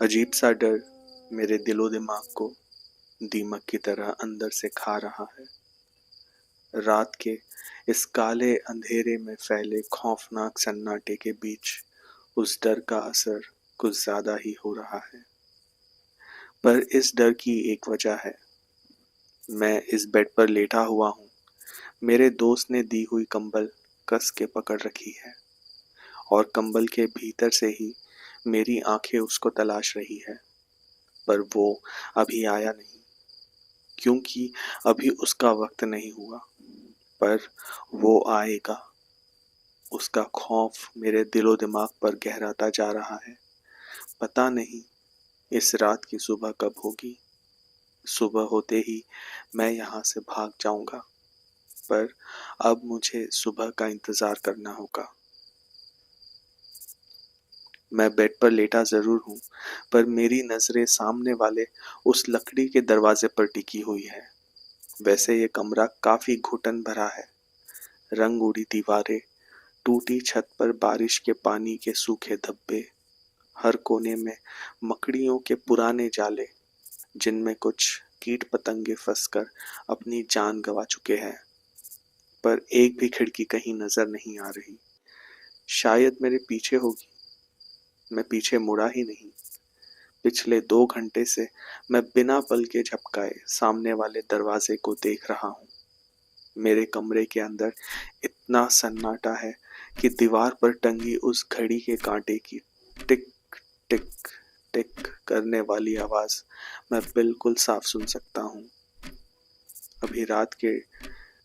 अजीब सा डर मेरे दिलो दिमाग को दीमक की तरह अंदर से खा रहा है। रात के इस काले अंधेरे में फैले खौफनाक सन्नाटे के बीच उस डर का असर कुछ ज्यादा ही हो रहा है। पर इस डर की एक वजह है। मैं इस बेड पर लेटा हुआ हूँ। मेरे दोस्त ने दी हुई कंबल कस के पकड़ रखी है और कंबल के भीतर से ही मेरी आंखें उसको तलाश रही है। पर वो अभी आया नहीं, क्योंकि अभी उसका वक्त नहीं हुआ। पर वो आएगा। उसका खौफ मेरे दिलो दिमाग पर गहराता जा रहा है। पता नहीं इस रात की सुबह कब होगी। सुबह होते ही मैं यहाँ से भाग जाऊंगा, पर अब मुझे सुबह का इंतजार करना होगा। मैं बेड पर लेटा जरूर हूँ, पर मेरी नजरें सामने वाले उस लकड़ी के दरवाजे पर टिकी हुई है। वैसे ये कमरा काफी घुटन भरा है। रंग उड़ी दीवारें, टूटी छत पर बारिश के पानी के सूखे धब्बे, हर कोने में मकड़ियों के पुराने जाले, जिनमें कुछ कीट पतंगे फंसकर अपनी जान गंवा चुके हैं। पर एक भी खिड़की कहीं नजर नहीं आ रही। शायद मेरे पीछे होगी। मैं पीछे मुड़ा ही नहीं। पिछले 2 घंटे से मैं बिना पल के झपकाए सामने वाले दरवाजे को देख रहा हूँ। मेरे कमरे के अंदर इतना सन्नाटा है कि दीवार पर टंगी उस घड़ी के कांटे की टिक टिक टिक करने वाली आवाज मैं बिल्कुल साफ सुन सकता हूँ। अभी रात के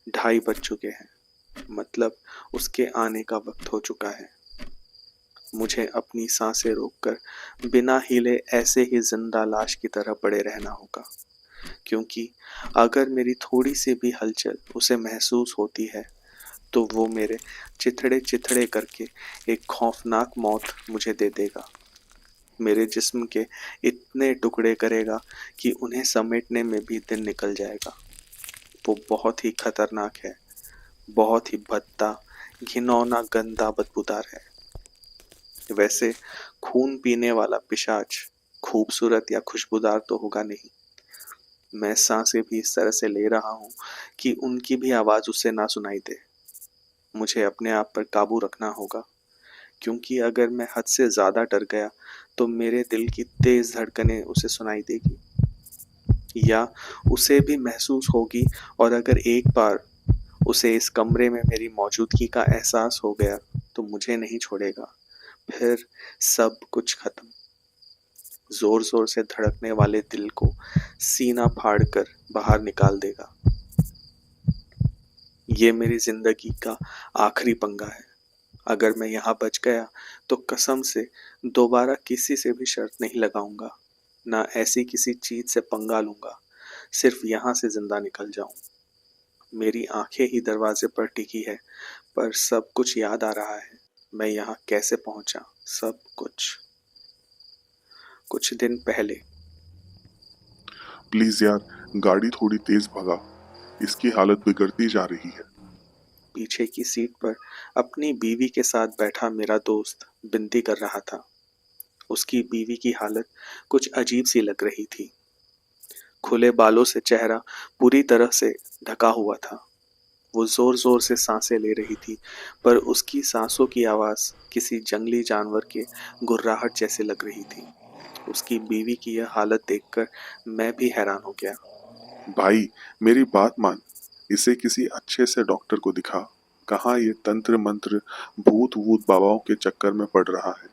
2:30 बज चुके हैं, मतलब उसके आने का वक्त हो चुका है। मुझे अपनी सांसें रोककर बिना हिले ऐसे ही जिंदा लाश की तरह पड़े रहना होगा, क्योंकि अगर मेरी थोड़ी सी भी हलचल उसे महसूस होती है तो वो मेरे चिथड़े चिथड़े करके एक खौफनाक मौत मुझे दे देगा। मेरे जिस्म के इतने टुकड़े करेगा कि उन्हें समेटने में भी दिन निकल जाएगा। वो बहुत ही खतरनाक है, बहुत ही भद्दा, घिनौना, गंदा, बदबूदार है। वैसे खून पीने वाला पिशाच खूबसूरत या खुशबूदार तो होगा नहीं। मैं सांसें भी इस तरह से ले रहा हूँ कि उनकी भी आवाज उसे ना सुनाई दे। मुझे अपने आप पर काबू रखना होगा, क्योंकि अगर मैं हद से ज्यादा डर गया तो मेरे दिल की तेज धड़कनें उसे सुनाई देगी, या उसे भी महसूस होगी। और अगर एक बार उसे इस कमरे में मेरी मौजूदगी का एहसास हो गया तो मुझे नहीं छोड़ेगा। फिर सब कुछ खत्म। जोर जोर से धड़कने वाले दिल को सीना फाड़कर बाहर निकाल देगा। ये मेरी जिंदगी का आखिरी पंगा है। अगर मैं यहाँ बच गया तो कसम से दोबारा किसी से भी शर्त नहीं लगाऊंगा, ना ऐसी किसी चीज से पंगा लूंगा। सिर्फ यहाँ से जिंदा निकल जाऊं। मेरी आंखें ही दरवाजे पर टिकी है, पर सब कुछ याद आ रहा है। मैं यहाँ कैसे पहुंचा, सब कुछ। कुछ दिन पहले। प्लीज यार, गाड़ी थोड़ी तेज भगा। इसकी हालत बिगड़ती जा रही है। पीछे की सीट पर अपनी बीवी के साथ बैठा मेरा दोस्त विनती कर रहा था। उसकी बीवी की हालत कुछ अजीब सी लग रही थी। खुले बालों से चेहरा पूरी तरह से ढका हुआ था। वो जोर जोर से सांसें ले रही थी, पर उसकी सांसों की आवाज किसी जंगली जानवर के गुर्राहट जैसे लग रही थी। उसकी बीवी की यह हालत देखकर मैं भी हैरान हो गया। भाई, मेरी बात मान। इसे किसी अच्छे से डॉक्टर को दिखा। कहाँ ये तंत्र मंत्र भूत वूत बाबाओं के चक्कर में पड़ रहा है।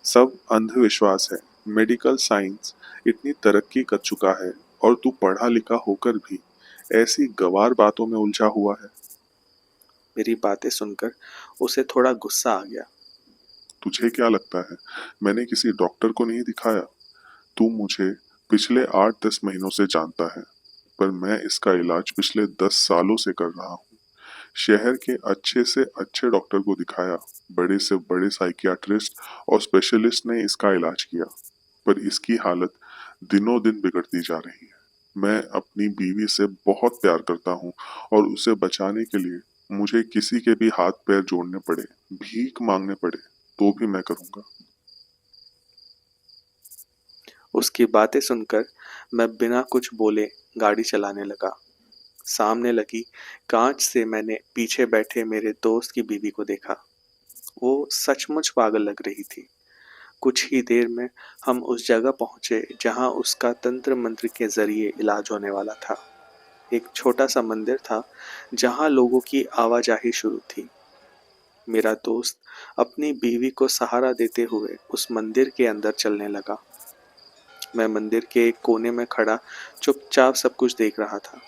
सब अंधविश्वास है। मेडिकल साइंस इतनी तरक्की कर चुका है, और तू पढ़ा लिखा होकर भी ऐसी गवार बातों में उलझा हुआ है। मेरी बातें सुनकर उसे थोड़ा गुस्सा आ गया। तुझे क्या लगता है मैंने किसी डॉक्टर को नहीं दिखाया? तू मुझे पिछले 8-10 महीनों से जानता है, पर मैं इसका इलाज पिछले 10 सालों से कर रहा हूँ। शहर के अच्छे से अच्छे डॉक्टर को दिखाया, बड़े से बड़े साइकियाट्रिस्ट और स्पेशलिस्ट ने इसका इलाज किया, पर इसकी हालत दिनों दिन बिगड़ती जा रही है। मैं अपनी बीवी से बहुत प्यार करता हूँ, और उसे बचाने के लिए मुझे किसी के भी हाथ पैर जोड़ने पड़े, भीख मांगने पड़े, तो भी मैं करूँगा। उसकी बातें सुनकर मैं बिना कुछ बोले गाड़ी चलाने लगा। सामने लगी कांच से मैंने पीछे बैठे मेरे दोस्त की बीवी को देखा। वो सचमुच पागल लग रही थी। कुछ ही देर में हम उस जगह पहुंचे जहां उसका तंत्र मंत्र के जरिए इलाज होने वाला था। एक छोटा सा मंदिर था जहां लोगों की आवाजाही शुरू थी। मेरा दोस्त अपनी बीवी को सहारा देते हुए उस मंदिर के अंदर चलने लगा। मैं मंदिर के एक कोने में खड़ा चुपचाप सब कुछ देख रहा था।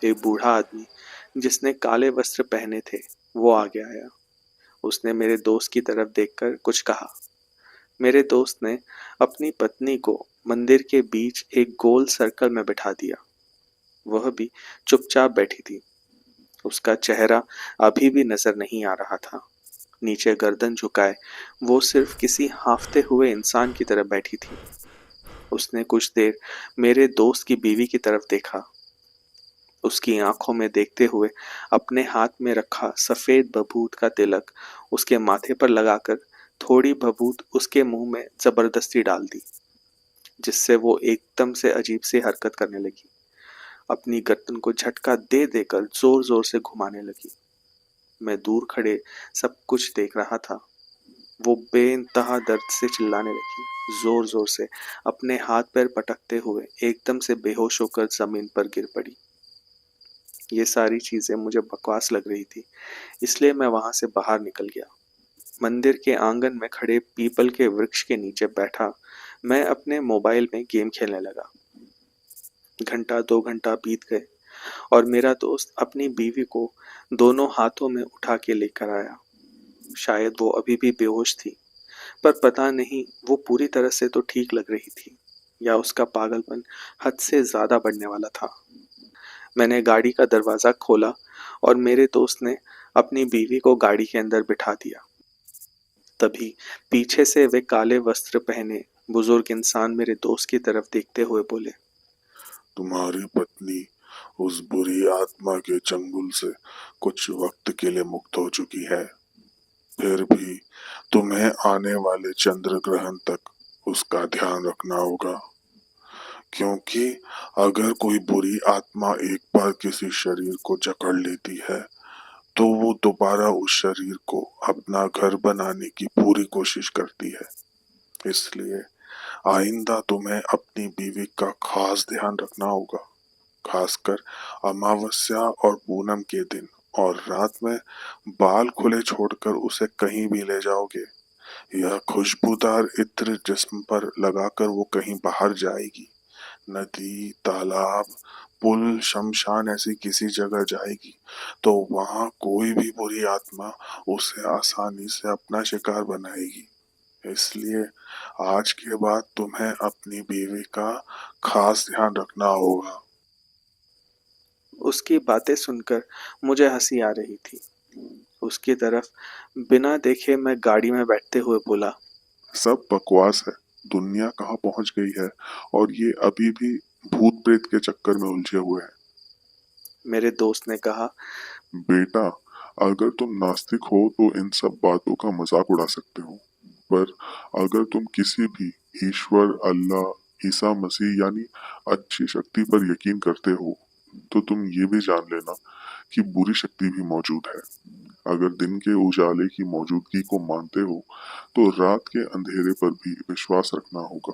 एक बूढ़ा आदमी जिसने काले वस्त्र पहने थे वो आगे आया। उसने मेरे दोस्त की तरफ देखकर कुछ कहा। मेरे दोस्त ने अपनी पत्नी को मंदिर के बीच एक गोल सर्कल में बिठा दिया। वह भी चुपचाप बैठी थी। उसका चेहरा अभी भी नजर नहीं आ रहा था। नीचे गर्दन झुकाए वो सिर्फ किसी हांफते हुए इंसान की तरह बैठी थी। उसने कुछ देर मेरे दोस्त की बीवी की तरफ देखा। उसकी आंखों में देखते हुए अपने हाथ में रखा सफेद बभूत का तिलक उसके माथे पर लगाकर थोड़ी बभूत उसके मुंह में जबरदस्ती डाल दी, जिससे वो एकदम से अजीब सी हरकत करने लगी। अपनी गर्दन को झटका दे देकर जोर जोर से घुमाने लगी। मैं दूर खड़े सब कुछ देख रहा था। वो बेइंतहा दर्द से चिल्लाने लगी, जोर जोर से अपने हाथ पैर पटकते हुए एकदम से बेहोश होकर जमीन पर गिर पड़ी। ये सारी चीजें मुझे बकवास लग रही थी, इसलिए मैं वहां से बाहर निकल गया। मंदिर के आंगन में खड़े पीपल के वृक्ष के नीचे बैठा मैं अपने मोबाइल में गेम खेलने लगा। घंटा 2 घंटा बीत गए और मेरा दोस्त अपनी बीवी को दोनों हाथों में उठा के लेकर आया। शायद वो अभी भी बेहोश थी, पर पता नहीं वो पूरी तरह से तो ठीक लग रही थी या उसका पागलपन हद से ज्यादा बढ़ने वाला था। मैंने गाड़ी का दरवाजा खोला और मेरे दोस्त ने अपनी बीवी को गाड़ी के अंदर बिठा दिया। तभी पीछे से वे काले वस्त्र पहने बुजुर्ग इंसान मेरे दोस्त की तरफ देखते हुए बोले, तुम्हारी पत्नी उस बुरी आत्मा के चंगुल से कुछ वक्त के लिए मुक्त हो चुकी है। फिर भी तुम्हें आने वाले चंद्र ग्रहण तक उसका ध्यान रखना होगा, क्योंकि अगर कोई बुरी आत्मा एक बार किसी शरीर को जकड़ लेती है तो वो दोबारा उस शरीर को अपना घर बनाने की पूरी कोशिश करती है। इसलिए आइंदा तुम्हें अपनी बीवी का खास ध्यान रखना होगा, खासकर अमावस्या और पूनम के दिन, और रात में बाल खुले छोड़कर उसे कहीं भी ले जाओगे। यह खुशबूदार इत्र जिस्म पर लगाकर वो कहीं बाहर जाएगी, नदी, तालाब, पुल, शमशान ऐसी किसी जगह जाएगी, तो वहां कोई भी बुरी आत्मा उसे आसानी से अपना शिकार बनाएगी। इसलिए आज के बाद तुम्हें अपनी बीवी का खास ध्यान रखना होगा। उसकी बातें सुनकर मुझे हंसी आ रही थी। उसकी तरफ बिना देखे मैं गाड़ी में बैठते हुए बोला, सब बकवास है। दुनिया कहाँ पहुंच गई है और ये अभी भी भूत प्रेत के चक्कर में उलझे हुए हैं। मेरे दोस्त ने कहा। बेटा, अगर तुम नास्तिक हो तो इन सब बातों का मजाक उड़ा सकते हो, पर अगर तुम किसी भी ईश्वर, अल्लाह, ईसा मसीह यानी अच्छी शक्ति पर यकीन करते हो, तो तुम ये भी जान लेना कि बुरी शक्ति भी मौजूद है। अगर दिन के उजाले की मौजूदगी को मानते हो तो रात के अंधेरे पर भी विश्वास रखना होगा।